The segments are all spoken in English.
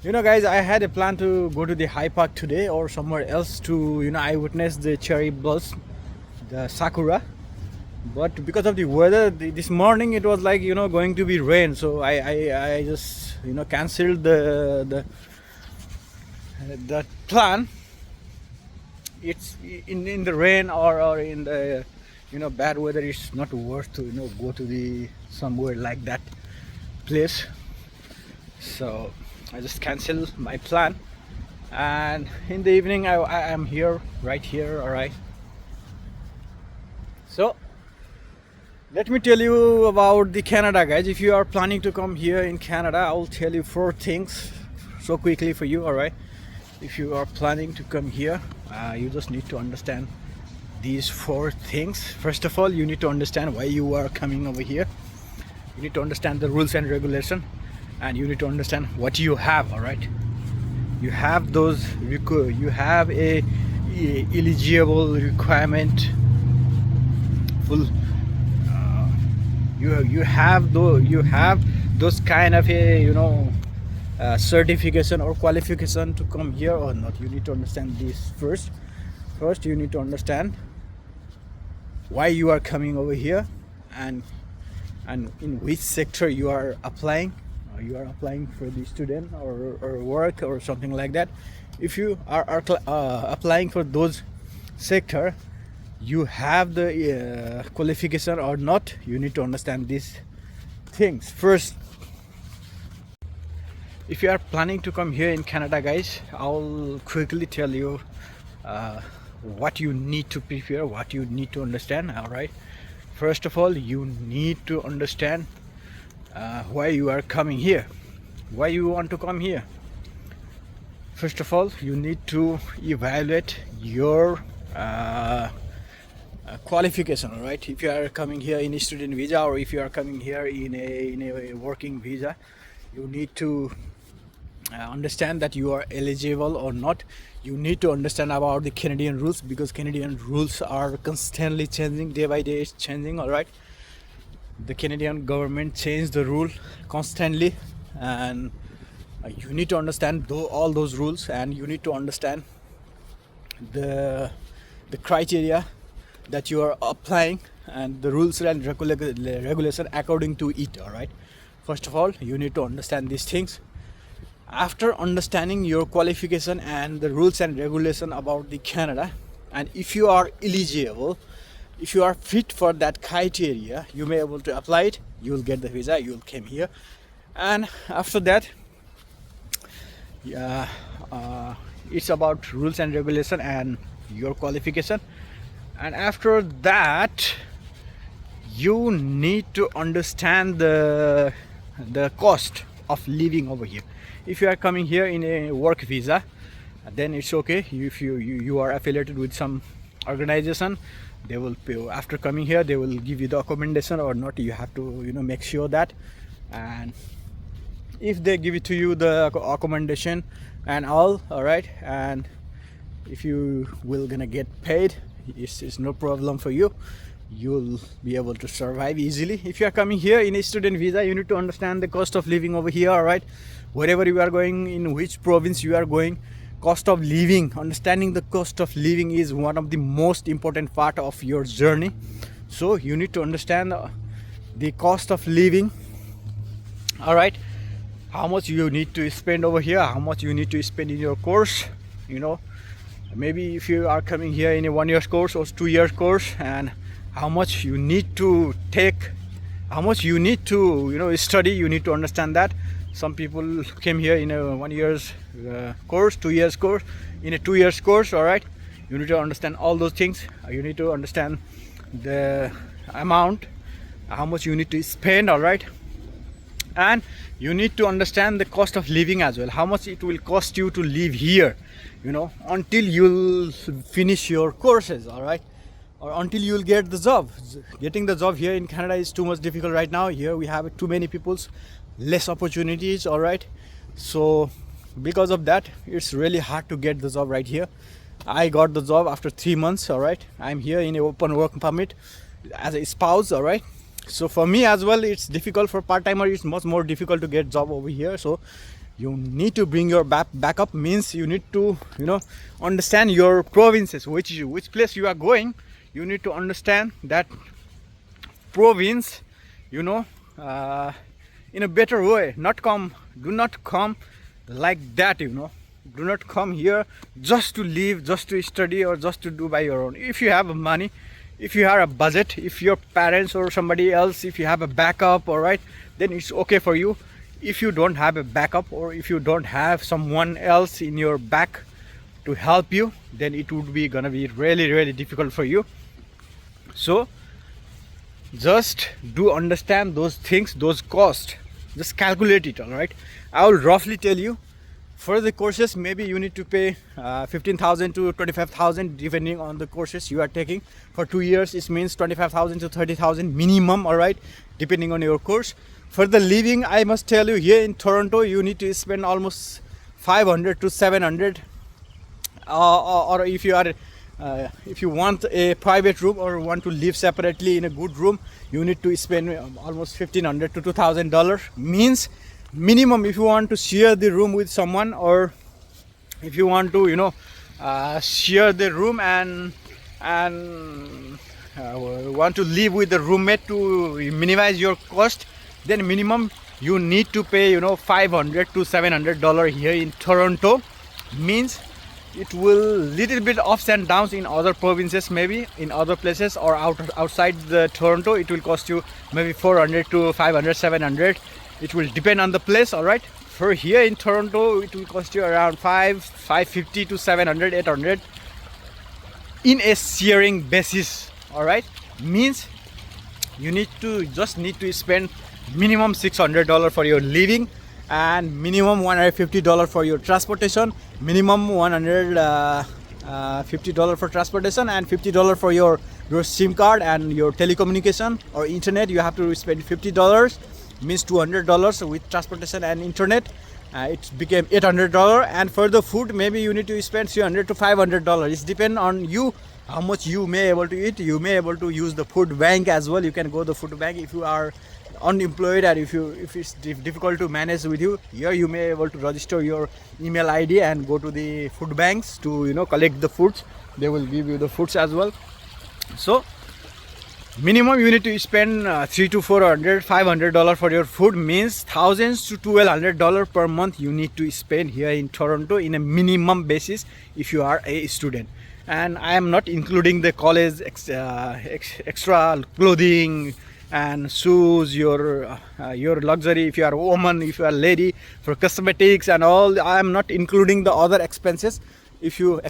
Guys, I had a plan to go to the High Park today or somewhere else to, I witnessed the cherry blossom, the sakura. But because of the weather, this morning it was like, going to be rain. So I just, cancelled the plan. It's in the rain or in the, bad weather. It's not worth to, go to the somewhere like that place. So I just cancel my plan, and in the evening I am here, right here. All right, so let me tell you about the Canada, guys. If you are planning to come here in Canada, I will tell you 4 things so quickly for you. All right, if you are planning to come here, you just need to understand these 4 things. First of all, you need to understand why you are coming over here. You need to understand the rules and regulation, and you need to understand what you have. All right, you have those you have a eligible requirement full. You have those kind of a certification or qualification to come here or not. You need to understand this first. You need to understand why you are coming over here, and in which sector you are applying. You are applying for the student or work or something like that. If you are applying for those sector, you have the qualification or not. You need to understand these things first. If you are planning to come here in Canada, guys, I'll quickly tell you what you need to prepare, what you need to understand. All right, first of all, you need to understand why you are coming here, why you want to come here. First of all, you need to evaluate your qualification. All right, if you are coming here in a student visa or if you are coming here in a working visa, you need to understand that you are eligible or not. You need to understand about the Canadian rules, because Canadian rules are constantly changing, day by day it's changing. All right, the Canadian government changed the rule constantly, and you need to understand all those rules, and you need to understand the criteria that you are applying and the rules and regulation according to it. All right, first of all, you need to understand these things. After understanding your qualification and the rules and regulation about the Canada, and if you are eligible, if you are fit for that criteria, you may able to apply it. You will get the visa, you will come here, and after that, it's about rules and regulation and your qualification. And after that, you need to understand the cost of living over here. If you are coming here in a work visa, then it's okay. If you are affiliated with some organization, they will pay. After coming here, they will give you the accommodation or not. You have to make sure that. And if they give it to you, the accommodation and all right, and if you will gonna get paid, it's no problem for you. You'll be able to survive easily. If you are coming here in a student visa, you need to understand the cost of living over here. All right, wherever you are going, in which province you are going, cost of living, understanding the cost of living is one of the most important part of your journey. So you need to understand the cost of living. All right, how much you need to spend over here, how much you need to spend in your course. Maybe if you are coming here in a 1 year course or 2 year course, and how much you need to take, how much you need to study. You need to understand that. Some people came here in a 1 year's course, 2 years course, in a 2 years course. All right, you need to understand all those things. You need to understand the amount, how much you need to spend. All right, and you need to understand the cost of living as well, how much it will cost you to live here, until you'll finish your courses. All right, or until you'll get the job. Getting the job here in Canada is too much difficult right now. Here we have too many people's, less opportunities. All right, so because of that, it's really hard to get the job right here. I got the job after 3 months. All right, I'm here in a open work permit as a spouse. All right, so for me as well, it's difficult. For part-timer, it's much more difficult to get job over here. So You need to bring your backup means you need to, understand your provinces, which place you are going. You need to understand that province, you know uh, in a better way. Do not come like that. Do not come here just to live, just to study, or just to do by your own. If you have money, if you have a budget, if your parents or somebody else, if you have a backup, all right, then it's okay for you. If you don't have a backup, or if you don't have someone else in your back to help you, then it would be gonna be really, really difficult for you. So just do understand those things, those costs. Just calculate it, all right? I will roughly tell you. For the courses, maybe you need to pay 15,000 to 25,000 depending on the courses you are taking. For 2 years, it means 25,000 to 30,000 minimum, all right, depending on your course. For the living, I must tell you, here in Toronto, you need to spend almost 500 to 700. Or if you are if you want a private room or want to live separately in a good room, you need to spend almost $1,500 to $2,000. Means minimum. If you want to share the room with someone, or if you want to share the room and want to live with the roommate to minimize your cost, then minimum you need to pay $500 to $700 here in Toronto. Means it will little bit ups and downs in other provinces, maybe in other places, or outside the Toronto it will cost you maybe 400 to 500, 700. It will depend on the place, all right? For here in Toronto, it will cost you around 550 to 700, 800 in a sharing basis, all right? Means you need to spend minimum $600 for your living, and minimum $150 for your transportation, minimum $150 for transportation, and $50 for your SIM card and your telecommunication or internet. You have to spend $50, means $200 with transportation and internet. It became $800. And for the food, maybe you need to spend $300 to $500. It depends on you how much you may able to eat. You may able to use the food bank as well. You can go to the food bank if you are unemployed, and if it's difficult to manage with you. Here you may able to register your email ID and go to the food banks to collect the foods. They will give you the foods as well. So minimum you need to spend $300 to $500 for your food. Means thousands to $1,200 per month you need to spend here in Toronto in a minimum basis if you are a student. And I am not including the college extra clothing and shoes, your luxury, if you are a woman, if you are a lady, for cosmetics and all. I am not including the other expenses. If you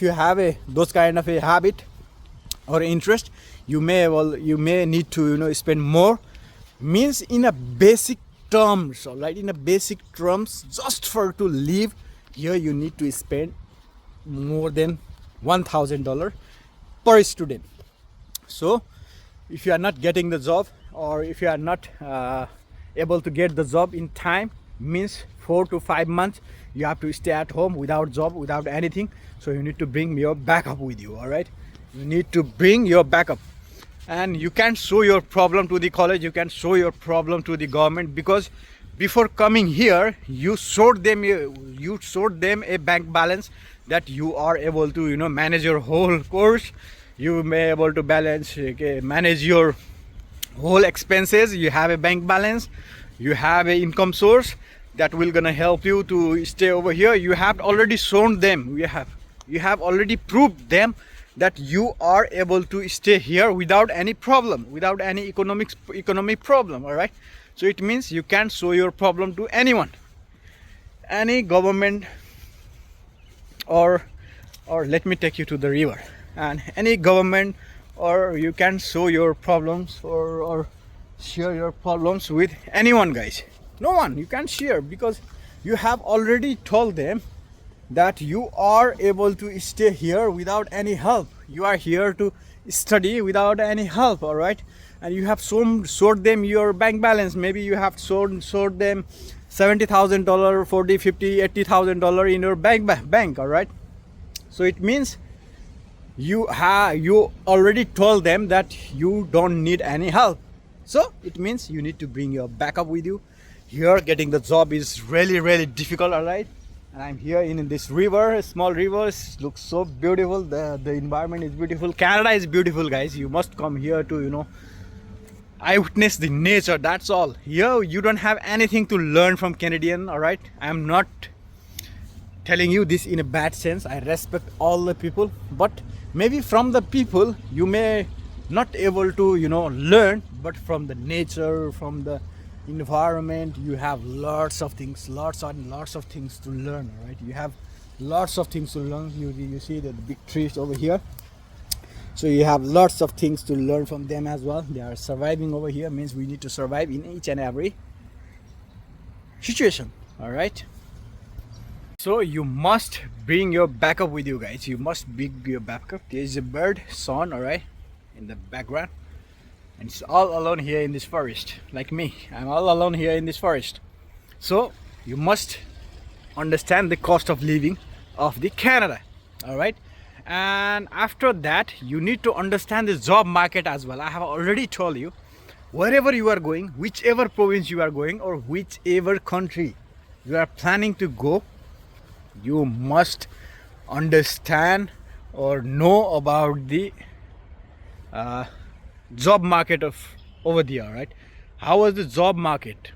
have those kind of a habit or interest, you may need to spend more. Means in a basic terms, all right, in a basic terms, just for to live here you need to spend more than $1,000 per student. So if you are not getting the job, or if you are not able to get the job in time, means 4 to 5 months you have to stay at home without job, without anything. So you need to bring your backup with you, all right? You need to bring your backup. And you can't show your problem to the college, you can show your problem to the government, because before coming here you showed them a bank balance that you are able to manage your whole course. You may able to manage your whole expenses. You have a bank balance, you have a income source that will gonna help you to stay over here. You have already shown them, you have already proved them that you are able to stay here without any problem, without any economic problem, all right? So it means you can't show your problem to anyone, any government, or let me take you to the river, and any government, or you can show your problems or share your problems with anyone, guys. No one you can share, because you have already told them that you are able to stay here without any help. You are here to study without any help, all right? And you have showed them your bank balance. Maybe you have showed them $70,000, $40,000, $50,000, $80,000 in your bank, all right? So it means you already told them that you don't need any help. So it means you need to bring your backup with you. here getting the job is really difficult, all right. And I'm here in this river, a small river. It looks so beautiful. The environment is beautiful. Canada is beautiful, guys. You must come here to, you know, I witness the nature. That's all. Here you don't have anything to learn from Canadian, all right. I'm not telling you this in a bad sense. I respect all the people, but maybe from the people you may not able to, you know, learn, but from the nature, from the environment, you have lots of things, lots of things to learn, all right. You have lots of things to learn. You see the big trees over here, so you have lots of things to learn from them as well. They are surviving over here, means we need to survive in each and every situation, all right. So you must bring your backup with you, guys. You must bring your backup. There is a bird song, all right, in the background, and it's all alone here in this forest. Like me, I'm all alone here in this forest. So you must understand the cost of living of the Canada, all right. And after that, you need to understand the job market as well. I have already told you, wherever you are going, whichever province you are going, or whichever country you are planning to go, you must understand or know about the job market of over there, right? How is the job market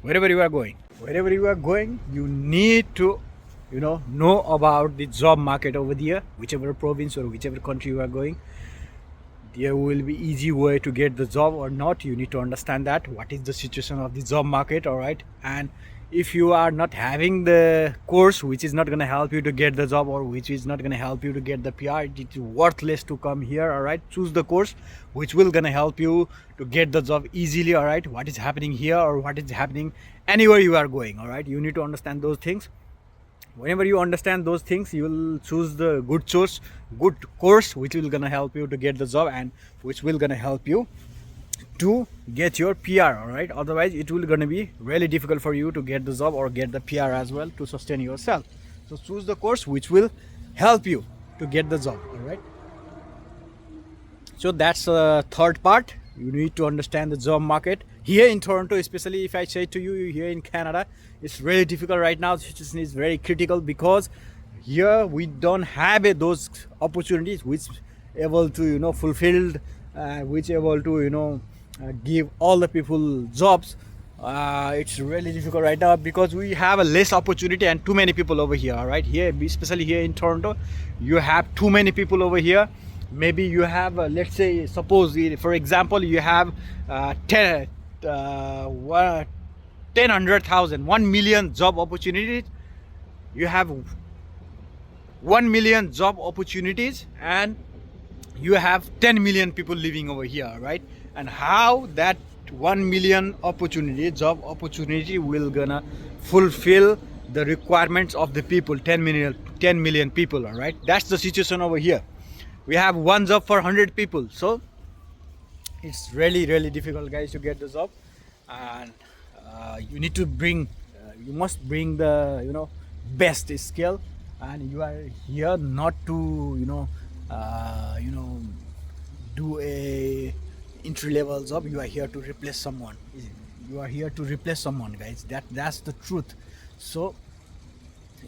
wherever you are going? Wherever you are going, you need to, you know about the job market over there, whichever province or whichever country you are going. There will be easy way to get the job or not. You need to understand that what is the situation of the job market, all right. And if you are not having the course which is not going to help you to get the job, or which is not going to help you to get the PR, it is worthless to come here, all right. Choose the course which will going to help you to get the job easily, all right. What is happening here or what is happening anywhere you are going, all right. You need to understand those things. Whenever you understand those things, you will choose the good course which will gonna help you to get the job, and which will gonna help you to get your PR, all right. Otherwise it will gonna be really difficult for you to get the job or get the PR as well to sustain yourself. So choose the course which will help you to get the job, all right. So that's the third part. You need to understand the job market here in Toronto, especially. If I say to you, here in Canada, it's really difficult right now. The situation is very critical because here we don't have those opportunities which able to, you know, fulfilled, which able to, you know, give all the people jobs. It's really difficult right now because we have a less opportunity and too many people over here, all right. Here, especially here in Toronto, you have too many people over here. Maybe you have, let's say, suppose for example, you have 1 million job opportunities. You have 1 million job opportunities, and you have 10 million people living over here, right? And how that 1 million job opportunity will gonna fulfill the requirements of the people, 10 million people, all right. That's the situation over here. We have one job for 100 people, so it's really difficult, guys, to get the job. And you need to bring you must bring the, you know, best skill. And you are here not to, you know, do a entry level job. You are here to replace someone. Guys. That's the truth. So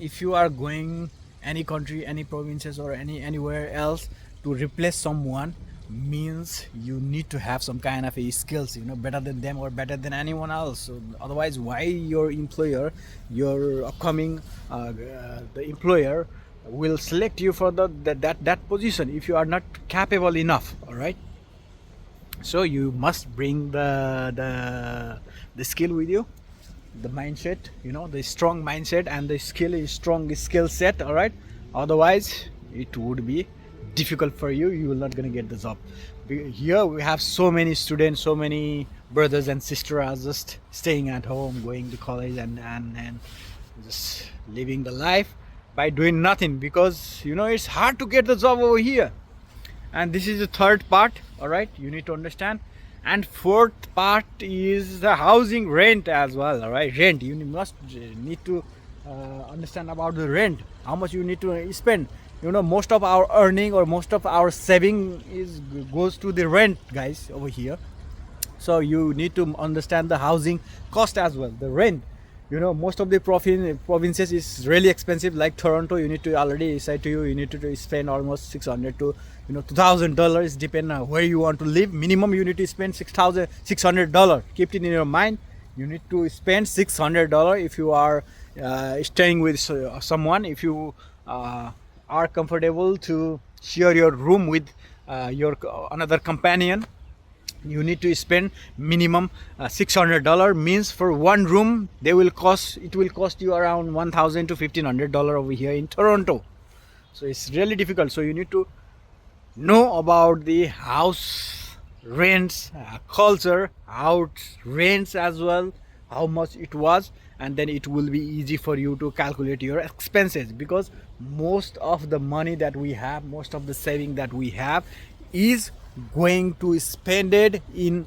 if you are going any country, any provinces, or anywhere else to replace someone, means you need to have some kind of a skills, you know, better than them or better than anyone else. So otherwise, why your employer, your upcoming the employer will select you for that position if you are not capable enough, all right. So you must bring the skill with you, the mindset, you know, the strong mindset, and the strong skill set, all right. Otherwise it would be difficult for you. You will not gonna get the job. Here we have so many students, so many brothers and sisters are just staying at home, going to college, and just living the life by doing nothing, because, you know, it's hard to get the job over here. And this is the third part, all right. You need to understand. And fourth part is the housing rent as well, all right. Rent, you must need to understand about the rent, how much you need to spend. You know, most of our earning or most of our saving goes to the rent, guys, over here. So you need to understand the housing cost as well, the rent. You know, most of the provinces is really expensive. Like Toronto, you need to, already said to you, you need to spend almost 600 to $2,000, depending on where you want to live. Minimum you need to spend $600. Keep it in your mind. You need to spend $600 if you are staying with someone. If you are comfortable to share your room with your another companion, you need to spend minimum $600. Means for one room it will cost you around $1,000 to $1,500 over here in Toronto. So it's really difficult. So you need to know about the house rents, culture, house rents as well, how much it was, and then it will be easy for you to calculate your expenses, because most of the money that we have, most of the saving that we have is going to spend it in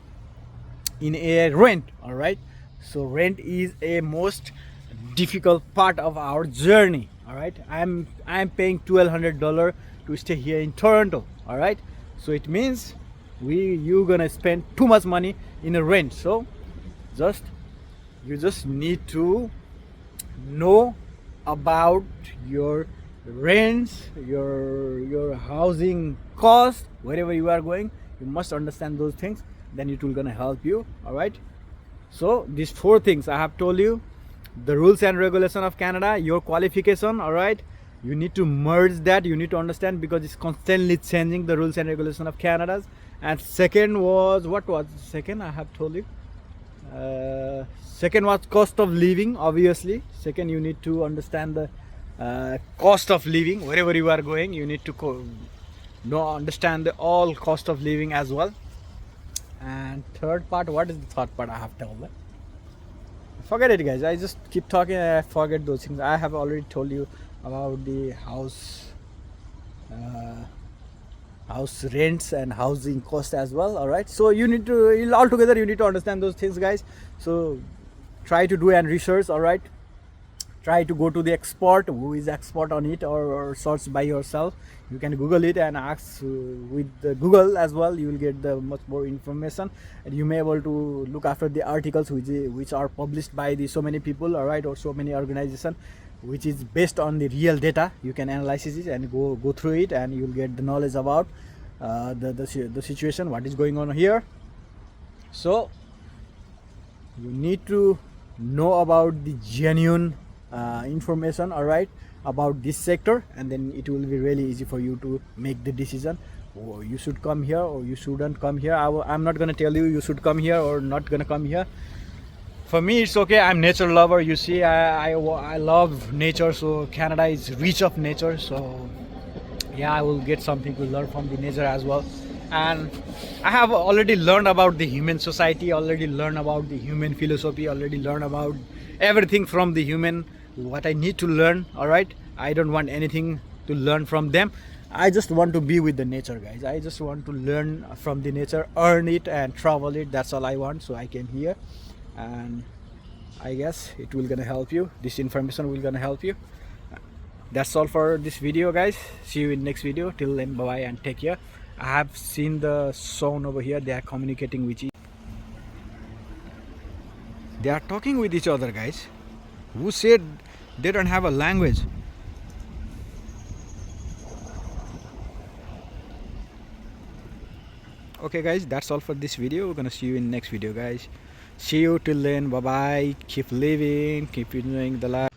a rent. All right, so rent is a most difficult part of our journey. All right, I'm paying $1,200 to stay here in Toronto. All right, so it means you gonna spend too much money in a rent. So you just need to know about your rents, your housing cost, wherever you are going. You must understand those things, then it will gonna help you. All right, so these 4 things I have told you: the rules and regulation of Canada, your qualification. All right, you need to merge that. You need to understand, because it's constantly changing, the rules and regulation of Canada's. And second was, what was second? I have told you. Second was cost of living. Obviously, second, you need to understand the cost of living wherever you are going. You need to understand the all cost of living as well. And third part, what is the third part I have told? Forget it, guys. I just keep talking and I forget those things. I have already told you about the house rents and housing cost as well. All right, so you need to, all together you need to understand those things, guys. So try to do and research. All right, try to go to the expert who is expert on it, or search by yourself. You can Google it and ask with the Google as well. You will get the much more information, and you may able to look after the articles which are published by so many people. All right, or so many organizations, which is based on the real data. You can analyze it and go through it, and you'll get the knowledge about the situation, what is going on here. So you need to know about the genuine information, all right, about this sector, and then it will be really easy for you to make the decision. Oh, you should come here or you shouldn't come here. I'm not gonna tell you should come here or not gonna come here. For me, it's okay. I'm nature lover. You see, I love nature. So Canada is rich of nature. So yeah, I will get something to learn from the nature as well. And I have already learned about the human society, already learned about the human philosophy, already learned about everything from the human, what I need to learn. All right, I don't want anything to learn from them. I just want to be with the nature, guys. I just want to learn from the nature, earn it and travel it. That's all I want. So I came here, and I guess it will gonna help you. This information will gonna help you. That's all for this video, guys. See you in next video. Till then, bye bye and take care. I have seen the sound over here. They are communicating with each. They are talking with each other, guys. Who said they don't have a language? Okay, guys, that's all for this video. We're gonna see you in next video, guys. See you till then. Bye bye. Keep living, keep enjoying the life.